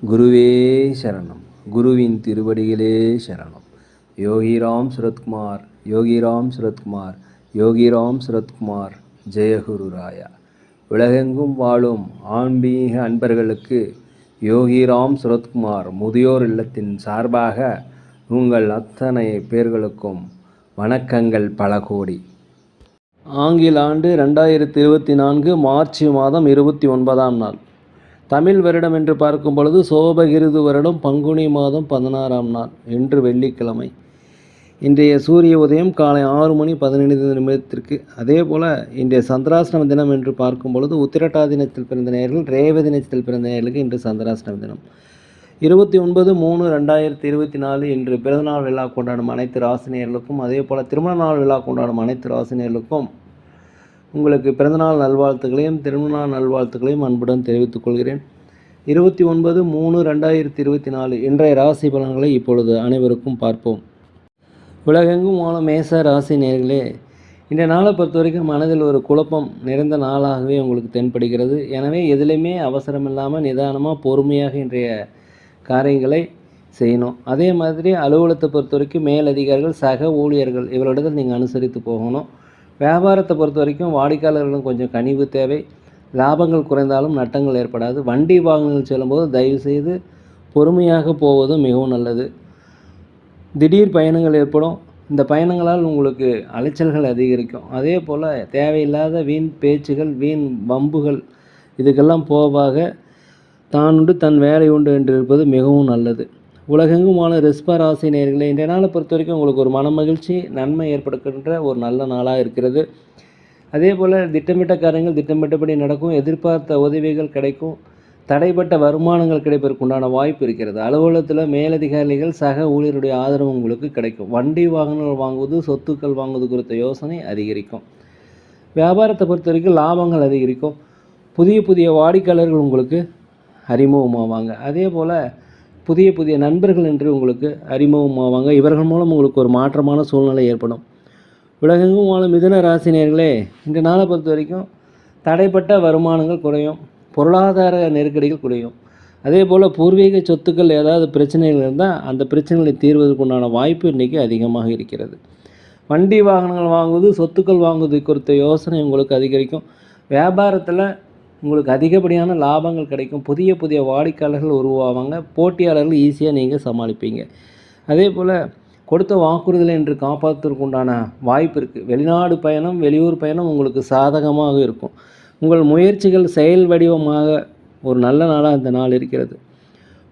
குருவே சரணம். குருவின் திருவடிகளே சரணம். யோகிராம் சுரத்குமார், யோகிராம் சுரத்குமார், யோகிராம் சுரத்குமார். ஜெயகுரு ராயா. உலகெங்கும் வாழும் ஆன்மீக அன்பர்களுக்கு யோகிராம் சுரத்குமார் முதியோர் இல்லத்தின் சார்பாக உங்கள் அத்தனை பேர்களுக்கும் வணக்கங்கள் பல கோடி. ஆங்கில ஆண்டு 2024 மார்ச் மாதம் 29ஆம் நாள். தமிழ் வருடம் என்று பார்க்கும் பொழுது சோபகிருது வருடம் பங்குனி மாதம் 16ஆம் நாள் என்று வெள்ளிக்கிழமை. இன்றைய சூரிய உதயம் காலை 6:15 அதே போல் இன்றைய சந்திராஷ்டம தினம் என்று பார்க்கும் பொழுது உத்திரட்டா தினத்தில் பிறந்த நேயர்கள், ரேவதி தினத்தில் பிறந்த நேயர்களுக்கு இன்று சந்திராஷ்டம தினம். 29/3/2024 இன்று பிறந்தநாள் விழா கொண்டாடும் அனைத்து ராசினியர்களுக்கும், அதே போல் திருமண நாள் விழா கொண்டாடும் அனைத்து ராசினியர்களுக்கும் உங்களுக்கு பிறந்தநாள் நல்வாழ்த்துக்களையும் திருமணநாள் நல்வாழ்த்துக்களையும் அன்புடன் தெரிவித்துக் கொள்கிறேன். 29/3/2024 இன்றைய ராசி பலன்களை இப்பொழுது அனைவருக்கும் பார்ப்போம். உலகெங்கும் வாழும் மேச ராசி நேயர்களே, இந்த நாளை பொறுத்த வரைக்கும் மனதில் ஒரு குழப்பம் நிறைந்த நாளாகவே உங்களுக்கு தென்படுகிறது. எனவே எதிலையுமே அவசரம் இல்லாமல் நிதானமாக பொறுமையாக இன்றைய காரியங்களை செய்யணும். அதே மாதிரி அலுவலகத்தை பொறுத்த வரைக்கும் மேலதிகாரிகள், சக ஊழியர்கள் இவர்களிடத்தில் நீங்கள் அனுசரித்து போகணும். வியாபாரத்தை பொறுத்த வரைக்கும் வாடிக்கையாளர்களும் கொஞ்சம் கனிவு தேவை. லாபங்கள் குறைந்தாலும் நட்டங்கள் ஏற்படாது. வண்டி வாகனங்கள் செல்லும்போது தயவுசெய்து பொறுமையாக போவது மிகவும் நல்லது. திடீர் பயணங்கள் ஏற்படும். இந்த பயணங்களால் உங்களுக்கு அலைச்சல்கள் அதிகரிக்கும். அதே போல் தேவையில்லாத வீண் பேச்சுகள், வீண் வம்புகள் இதுக்கெல்லாம் போவாக தான் உண்டு தன் வேலை உண்டு என்று இருப்பது மிகவும் நல்லது. உலகெங்குமான ரிஷப ராசி நேயர்களே, இன்றைய நாளை பொறுத்த வரைக்கும் உங்களுக்கு ஒரு மனமகிழ்ச்சி, நன்மை ஏற்படுகின்ற ஒரு நல்ல நாளாக இருக்கிறது. அதே போல் திட்டமிட்ட காரியங்கள் திட்டமிட்டபடி நடக்கும். எதிர்பார்த்த உதவிகள் கிடைக்கும். தடைப்பட்ட வருமானங்கள் கிடைப்பதற்குண்டான வாய்ப்பு இருக்கிறது. அலுவலகத்தில் மேலதிகாரிகள், சக ஊழியருடைய ஆதரவு உங்களுக்கு கிடைக்கும். வண்டி வாகனங்கள் வாங்குவது, சொத்துக்கள் வாங்குவது குறித்த யோசனை அதிகரிக்கும். வியாபாரத்தை பொறுத்த வரைக்கும் லாபங்கள் அதிகரிக்கும். புதிய புதிய வாடிக்கையாளர்கள் உங்களுக்கு அறிமுகமாவாங்க. அதே போல் புதிய புதிய நண்பர்கள் என்று உங்களுக்கு அறிமுகமாவாங்க. இவர்கள் மூலம் உங்களுக்கு ஒரு மாற்றமான சூழ்நிலை ஏற்படும். உலகெங்கும் வாழும் மிதுன ராசி நேயர்களே, இந்த நாளை பொறுத்த வரைக்கும் தடைப்பட்ட வருமானங்கள் குறையும். பொருளாதார நெருக்கடிகள் குறையும். அதே போல் பூர்வீக சொத்துக்கள் ஏதாவது பிரச்சனைகள் இருந்தால் அந்த பிரச்சனைகளை தீர்வதற்குண்டான வாய்ப்பு இன்றைக்கி அதிகமாக இருக்கிறது. வண்டி வாகனங்கள் வாங்குவது, சொத்துக்கள் வாங்குவது குறித்த யோசனை உங்களுக்கு அதிகரிக்கும். வியாபாரத்தில் உங்களுக்கு அதிகப்படியான லாபங்கள் கிடைக்கும். புதிய புதிய வாடிக்கையாளர்கள் உருவாவாங்க. போட்டியாளர்கள் ஈஸியாக நீங்கள் சமாளிப்பீங்க. அதே போல் கொடுத்த வாக்குறுதிகளை இன்று காப்பாற்றுவதற்கு உண்டான வாய்ப்பு இருக்குது. வெளிநாடு பயணம், வெளியூர் பயணம் உங்களுக்கு சாதகமாக இருக்கும். உங்கள் முயற்சிகள் செயல் வடிவமாக ஒரு நல்ல நாளாக இந்த நாள் இருக்கிறது.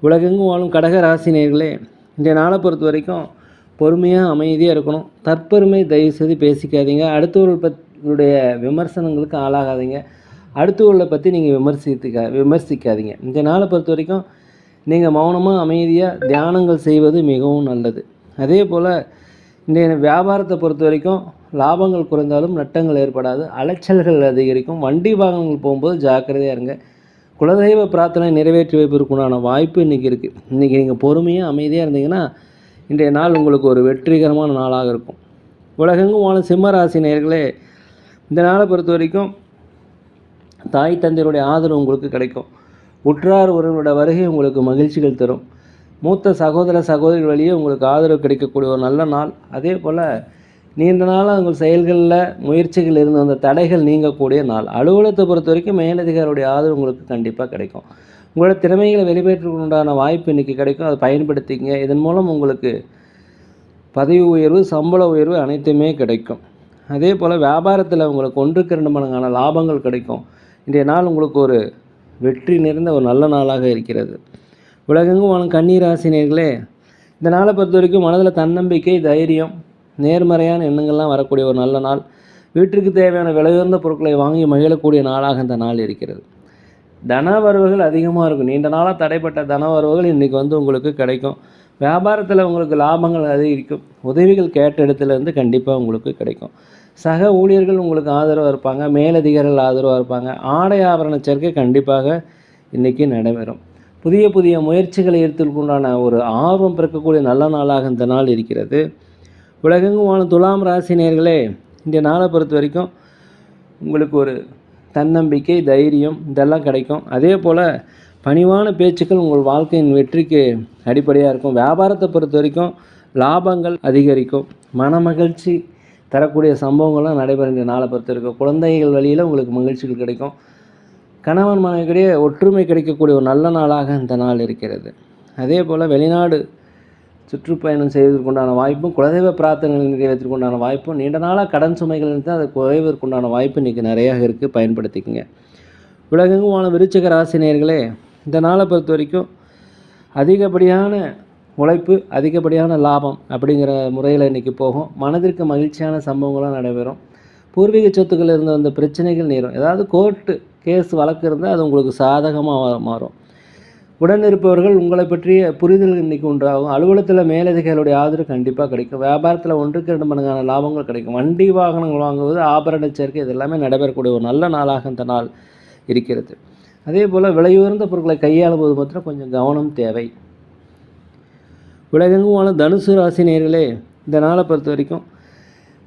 உலகெங்கும் வாழும் கடக ராசி நேயர்களே, இந்த நாளை பொறுத்த வரைக்கும் பொறுமையாக அமைதியாக இருக்கணும். தற்பெருமை தயவுசெய்து பேசிக்காதீங்க. அடுத்தவர்களுடைய விமர்சனங்களுக்கு ஆளாகாதீங்க. அடுத்தவர்களை பற்றி நீங்கள் விமர்சிக்காதீங்க. இந்த நாளை பொறுத்த வரைக்கும் நீங்கள் மௌனமாக அமைதியாக தியானங்கள் செய்வது மிகவும் நல்லது. அதே போல் இந்த வியாபாரத்தை பொறுத்த வரைக்கும் லாபங்கள் குறைந்தாலும் நட்டங்கள் ஏற்படாது. அலைச்சல்கள் அதிகரிக்கும். வண்டி வாகனங்கள் போகும்போது ஜாக்கிரதையாக இருங்க. குலதெய்வ பிரார்த்தனை நிறைவேற்றி வைப்பதற்குண்டான வாய்ப்பு இன்றைக்கி இருக்குது. இன்றைக்கி நீங்கள் பொறுமையாக அமைதியாக இருந்தீங்கன்னா இன்றைய நாள் உங்களுக்கு ஒரு வெற்றிகரமான நாளாக இருக்கும். உலகெங்கும் வாழும் சிம்ம ராசி நேயர்களே, இந்த நாளை பொறுத்த வரைக்கும் தாய் தந்தையருடைய ஆதரவு உங்களுக்கு கிடைக்கும். உற்றார் ஒருவருடைய வருகை உங்களுக்கு மகிழ்ச்சிகள் தரும். மூத்த சகோதர சகோதரிகள் வழியே உங்களுக்கு ஆதரவு கிடைக்கக்கூடிய ஒரு நல்ல நாள். அதே போல் நீண்ட நாளாக உங்கள் செயல்களில் முயற்சிகள் இருந்து அந்த தடைகள் நீங்கக்கூடிய நாள். அலுவலகத்தை பொறுத்த வரைக்கும் மேலதிகாரியுடைய ஆதரவு உங்களுக்கு கண்டிப்பாக கிடைக்கும். உங்களோட திறமைகளை வெளிப்பேற்றுவதற்குண்டான வாய்ப்பு இன்றைக்கி கிடைக்கும். அதை பயன்படுத்திங்க. இதன் மூலம் உங்களுக்கு பதவி உயர்வு, சம்பள உயர்வு அனைத்துமே கிடைக்கும். அதே போல் வியாபாரத்தில் உங்களுக்கு 1க்கு 2 மடங்கான லாபங்கள் கிடைக்கும். இன்றைய நாள் உங்களுக்கு ஒரு வெற்றி நிறைந்த ஒரு நல்ல நாளாக இருக்கிறது. உலகெங்கும் வாழும் கன்னி ராசி நேயர்களே, இந்த நாளை பொறுத்த வரைக்கும் மனதில் தன்னம்பிக்கை, தைரியம், நேர்மறையான எண்ணங்கள்லாம் வரக்கூடிய ஒரு நல்ல நாள். வீட்டிற்கு தேவையான விலையுயர்ந்த பொருட்களை வாங்கி மகிழக்கூடிய நாளாக இந்த நாள் இருக்கிறது. தன வரவுகள் அதிகமாக இருக்கும். நீண்ட நாளாக தடைப்பட்ட தன வரவுகள் இன்றைக்கி உங்களுக்கு கிடைக்கும். வியாபாரத்தில் உங்களுக்கு லாபங்கள் அதிகரிக்கும். உதவிகள் கேட்ட இடத்துலேருந்து கண்டிப்பாக உங்களுக்கு கிடைக்கும். சக ஊழியர்கள் உங்களுக்கு ஆதரவாக இருப்பாங்க. மேலதிகாரிகள் ஆதரவாக இருப்பாங்க. ஆடை ஆபரண சேர்க்கை கண்டிப்பாக இன்றைக்கி நடைபெறும். புதிய புதிய முயற்சிகளை எடுத்துக்கொண்டான ஒரு ஆர்வம் பிறக்கக்கூடிய நல்ல நாளாக இந்த நாள் இருக்கிறது. உலகெங்கும் வாழும் துலாம் ராசி நேயர்களே, இந்த நாளை பொறுத்த வரைக்கும் உங்களுக்கு ஒரு தன்னம்பிக்கை, தைரியம் இதெல்லாம் கிடைக்கும். அதே போல் பணிவான பேச்சுக்கள் உங்கள் வாழ்க்கையின் வெற்றிக்கு அடிப்படையாக இருக்கும். வியாபாரத்தை பொறுத்த வரைக்கும் லாபங்கள் அதிகரிக்கும். மனமகிழ்ச்சி தரக்கூடிய சம்பவங்கள்லாம் நடைபெற நாளை பொறுத்த வரைக்கும். குழந்தைகள் வழியில் உங்களுக்கு மகிழ்ச்சிகள் கிடைக்கும். கணவன் மனைவிக்கிடையே ஒற்றுமை கிடைக்கக்கூடிய ஒரு நல்ல நாளாக இந்த நாள் இருக்கிறது. அதே போல் வெளிநாடு சுற்றுப்பயணம் செய்வதற்குண்டான வாய்ப்பும், குலதெய்வ பிரார்த்தனைகள் நிறைவேற்றுவதற்குண்டான வாய்ப்பும், நீண்ட நாளாக கடன் சுமைகள் இருந்தால் அதை குறைவதற்குண்டான வாய்ப்பு இன்றைக்கி நிறையாக இருக்குது. பயன்படுத்திக்கங்க. உலகெங்கும் வாழும் விருச்சிக ராசி நேயர்களே, இந்த நாளை பொறுத்த வரைக்கும் அதிகப்படியான உழைப்பு, அதிகப்படியான லாபம் அப்படிங்கிற முறையில் இன்றைக்கி போகும். மனதிற்கு மகிழ்ச்சியான சம்பவங்களாக நடைபெறும். பூர்வீக சொத்துக்கள் இருந்த அந்த பிரச்சனைகள் நேரும். ஏதாவது கோர்ட்டு கேஸ் வழக்கு இருந்தால் அது உங்களுக்கு சாதகமாக மாறும். உடன் இருப்பவர்கள் உங்களை பற்றிய புரிதல் இன்றைக்கி உண்டாகும். அலுவலகத்தில் மேலதிகாரிகளுடைய ஆதரவு கண்டிப்பாக கிடைக்கும். வியாபாரத்தில் 1-2 மடங்கான லாபங்கள் கிடைக்கும். வண்டி வாகனங்கள் வாங்குவது, ஆபரண சேர்க்கை, இது எல்லாமே நடைபெறக்கூடிய ஒரு நல்ல நாளாக இந்த நாள் இருக்கிறது. அதே போல் விலையுயர்ந்த பொருட்களை கையாளும்போது மாத்திரம் கொஞ்சம் கவனம் தேவை. உலகெங்கும் வாழும் தனுசு ராசி நேயர்களே, இந்த நாளை பொறுத்த வரைக்கும்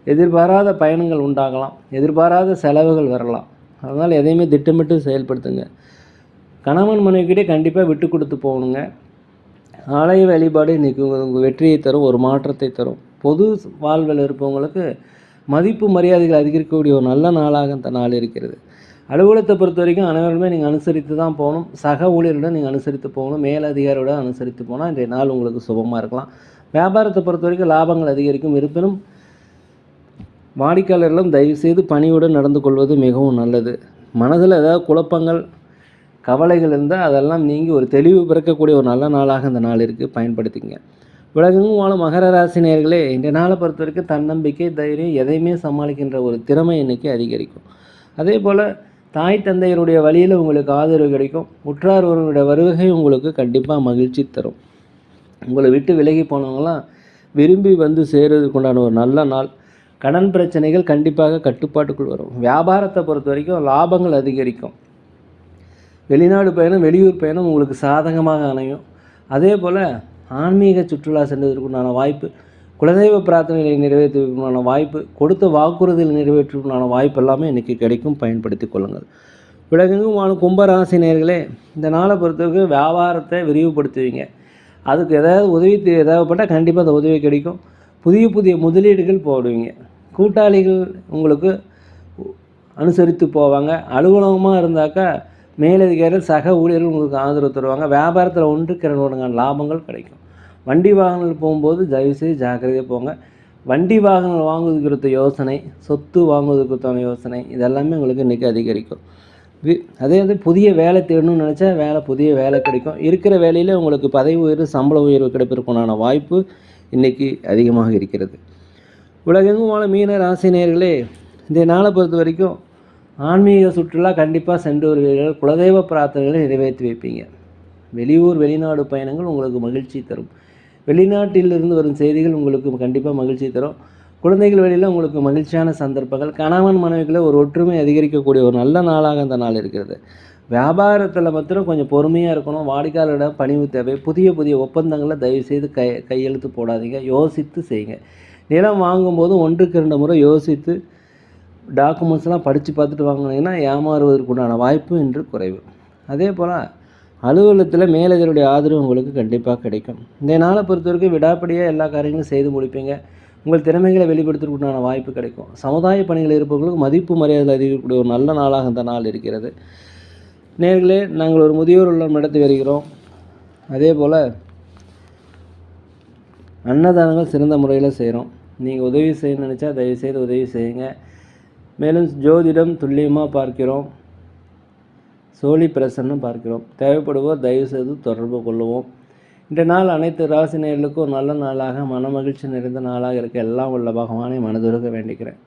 எதிர்பாராத பயணங்கள் உண்டாகலாம். எதிர்பாராத செலவுகள் வரலாம். அதனால் எதையுமே திட்டமிட்டு செயல்படுத்துங்க. கணவன் மனைவிக்கிட்டே கண்டிப்பாக விட்டு கொடுத்து போகணுங்க. ஆலய வழிபாடு இன்றைக்கி உங்கள் வெற்றியை தரும், ஒரு மாற்றத்தை தரும். பொது வாழ்வில் இருப்பவங்களுக்கு மதிப்பு மரியாதைகள் அதிகரிக்கக்கூடிய ஒரு நல்ல நாளாக இந்த நாள் இருக்கிறது. அலுவலகத்தை பொறுத்த வரைக்கும் அனைவருமே நீங்கள் அனுசரித்து தான் போகணும். சக ஊழியருடன் நீங்கள் அனுசரித்து போகணும். மேலதிகாரியோட அனுசரித்து போனால் இன்றைய நாள் உங்களுக்கு சுபமாக இருக்கலாம். வியாபாரத்தை பொறுத்த வரைக்கும் லாபங்கள் அதிகரிக்கும். இருப்பினும் வாடிக்கையாளர்களும் தயவுசெய்து பணியுடன் நடந்து கொள்வது மிகவும் நல்லது. மனதில் ஏதாவது குழப்பங்கள், கவலைகள் இருந்தால் அதெல்லாம் நீங்கி ஒரு தெளிவு பிறக்கக்கூடிய ஒரு நல்ல நாளாக இந்த நாள் இருக்குது. பயன்படுத்திங்க. உலகெங்கும் வாழும் மகர ராசி நேயர்களே, இந்த நாளை பொறுத்த வரைக்கும் தன்னம்பிக்கை, தைரியம், எதையுமே சமாளிக்கின்ற ஒரு திறமை இன்றைக்கி அதிகரிக்கும். அதே போல் தாய் தந்தையருடைய வழியில் உங்களுக்கு ஆதரவு கிடைக்கும். உற்றார் ஒருவருடைய வருகை உங்களுக்கு கண்டிப்பாக மகிழ்ச்சி தரும். உங்களை விட்டு விலகி போனவங்களாம் விரும்பி வந்து சேருவதற்குண்டான ஒரு நல்ல நாள். கடன் பிரச்சனைகள் கண்டிப்பாக கட்டுப்பாட்டுக்குள் வரும். வியாபாரத்தை பொறுத்த வரைக்கும் லாபங்கள் அதிகரிக்கும். வெளிநாடு பயணம், வெளியூர் பயணம் உங்களுக்கு சாதகமாக அமையும். அதே போல் ஆன்மீக சுற்றுலா சென்றதற்குண்டான வாய்ப்பு, குலதெய்வ பிரார்த்தனைகளை நிறைவேற்றுவதற்குண்டான வாய்ப்பு, கொடுத்த வாக்குறுதிகளை நிறைவேற்றுவதற்குண்டான வாய்ப்பு எல்லாமே இன்றைக்கி கிடைக்கும். பயன்படுத்தி கொள்ளுங்கள். உலகெங்கும் வாழும் கும்பராசி நேயர்களே, இந்த நாளை பொறுத்தவரைக்கும் வியாபாரத்தை விரிவுபடுத்துவீங்க. அதுக்கு ஏதாவது உதவி தேவைப்பட்டால் கண்டிப்பாக அந்த உதவி கிடைக்கும். புதிய புதிய முதலீடுகள் போடுவீங்க. கூட்டாளிகள் உங்களுக்கு அனுசரித்து போவாங்க. அலுவலகமாக இருந்தாக்கா மேலதிகாரிகள், சக ஊழியர்கள் உங்களுக்கு ஆதரவு தருவாங்க. வியாபாரத்தில் 1-2 மடங்கான லாபங்கள் கிடைக்கும். வண்டி வாகனங்கள் போகும்போது தயவுசெய்து ஜாக்கிரதையாக போங்க. வண்டி வாகனங்கள் வாங்குவது குறித்த யோசனை, சொத்து வாங்குவது குறித்தான யோசனை, இதெல்லாமே உங்களுக்கு இன்றைக்கி அதிகரிக்கும். அதே புதிய வேலை தேடணும்னு நினச்சா புதிய வேலை கிடைக்கும். இருக்கிற வேலையில் உங்களுக்கு பதவி உயர்வு, சம்பள உயர்வு கிடைப்பதற்குண்டான வாய்ப்பு இன்றைக்கி அதிகமாக இருக்கிறது. உலகெங்கும் வாழ மீன ராசி நேயர்களே, இந்த நாளை பொறுத்த வரைக்கும் ஆன்மீக சுற்றுலா கண்டிப்பாக சென்று வருவீர்கள். குலதெய்வ பிரார்த்தனைகளை நிறைவேற்றி வைப்பீங்க. வெளியூர் வெளிநாடு பயணங்கள் உங்களுக்கு மகிழ்ச்சி தரும். வெளிநாட்டிலிருந்து வரும் செய்திகள் உங்களுக்கு கண்டிப்பாக மகிழ்ச்சி தரும். குழந்தைகள் வழியில் உங்களுக்கு மகிழ்ச்சியான சந்தர்ப்பங்கள். கணவன் மனைவிகளை ஒரு ஒற்றுமை அதிகரிக்கக்கூடிய ஒரு நல்ல நாளாக இந்த நாள் இருக்கிறது. வியாபாரத்தில் மாத்திரம் கொஞ்சம் பொறுமையாக இருக்கணும். வாடிக்கையாளரிடம் பணிவு தேவை. புதிய புதிய ஒப்பந்தங்களை தயவுசெய்து கையெழுத்து போடாதீங்க. யோசித்து செய்யுங்க. நிலம் வாங்கும்போது 1-2 முறை யோசித்து டாக்குமெண்ட்ஸ்லாம் படித்து பார்த்துட்டு வாங்கினீங்கன்னா ஏமாறுவதற்குண்டான வாய்ப்பு இன்று குறைவு. அதே போல் அலுவலகத்தில் மேலதிகாரியுடைய ஆதரவு உங்களுக்கு கண்டிப்பாக கிடைக்கும். இந்த நாளை பொறுத்த வரைக்கும் விடாப்படியாக எல்லா காரியங்களும் செய்து முடிப்பீங்க. உங்கள் திறமைகளை வெளிப்படுத்துவதற்குண்டான வாய்ப்பு கிடைக்கும். சமுதாய பணிகள் இருப்பவர்களுக்கு மதிப்பு மரியாதை அதிகரிக்கக்கூடிய ஒரு நல்ல நாளாக இந்த நாள் இருக்கிறது. நேர்களே, நாங்கள் ஒரு முதியோர் இல்லம் நடத்தி வருகிறோம். அதே போல் அன்னதானங்கள் சிறந்த முறையில் செய்கிறோம். நீங்கள் உதவி செய்ய நினச்சா தயவுசெய்து உதவி செய்யுங்க. மேலும் ஜோதிடம் துல்லியமாக பார்க்கிறோம். சோழி பிரசன்னம் பார்க்கிறோம். தேவைப்படுவோர் தயவுசெய்து தொடர்பு கொள்ளுவோம். இந்த நாள் அனைத்து ராசி நேயர்களுக்கும் ஒரு நல்ல நாளாக, மனமகிழ்ச்சி நிறைந்த நாளாக இருக்க எல்லாம் உள்ள பகவானை மனதுருக வேண்டிக்கிறேன்.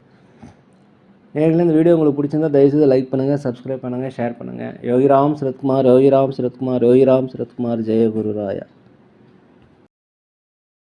நேயர்களே, இந்த வீடியோ உங்களுக்கு பிடிச்சிருந்தால் தயவுசெய்து லைக் பண்ணுங்கள், சப்ஸ்கிரைப் பண்ணுங்கள், ஷேர் பண்ணுங்கள். யோகிராம் சரத்குமார், யோகிராம் சரத்குமார், யோகிராம் சரத்குமார். ஜெய குருராயா.